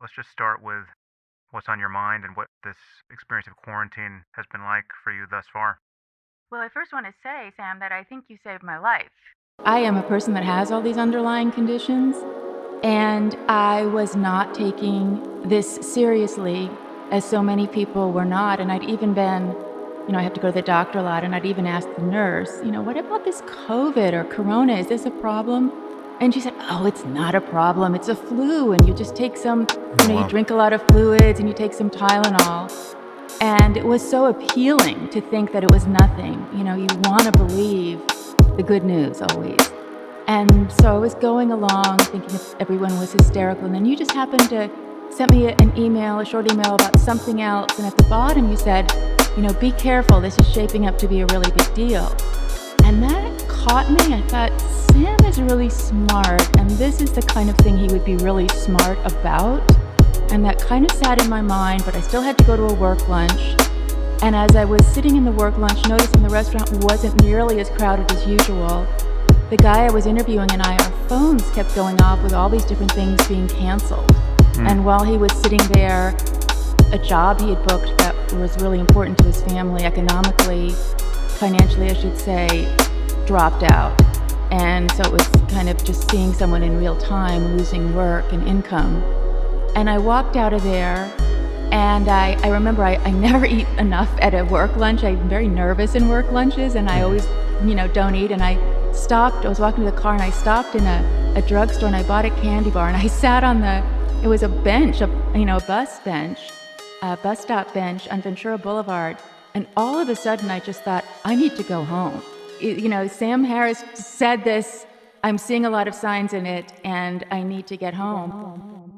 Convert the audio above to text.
Let's just start with what's on your mind and what this experience of quarantine has been like for you thus far. Well, I first want to say, Sam, that I think you saved my life. I am a person that has all these underlying conditions, and I was not taking this seriously, as so many people were not. And I'd even been, I have to go to the doctor a lot, and I'd even asked the nurse, what about this COVID or corona? Is this a problem? And she said, oh, it's not a problem. It's a flu. And you just take some, Oh, you wow. drink a lot of fluids and you take some Tylenol. And it was so appealing to think that it was nothing. You want to believe the good news always. And so I was going along thinking if everyone was hysterical. And then you just happened to send me an email, a short email about something else. And at the bottom you said, be careful. This is shaping up to be a really big deal. And that caught me. I thought, Sam is really smart. And this is the kind of thing he would be really smart about. And that kind of sat in my mind, but I still had to go to a work lunch. And as I was sitting in the work lunch, noticing the restaurant wasn't nearly as crowded as usual, the guy I was interviewing and I, our phones kept going off with all these different things being canceled. Mm. And while he was sitting there, a job he had booked that was really important to his family economically, financially, I should say, dropped out. And so it was kind of just seeing someone in real time losing work and income. And I walked out of there, and I remember I never eat enough at a work lunch. I'm very nervous in work lunches, and I always, don't eat. And I was walking to the car, and I stopped in a drugstore, and I bought a candy bar, and I sat on it was a bench, a bus bench, a bus stop bench on Ventura Boulevard. And all of a sudden, I just thought, I need to go home. Sam Harris said this, I'm seeing a lot of signs in it, and I need to get home.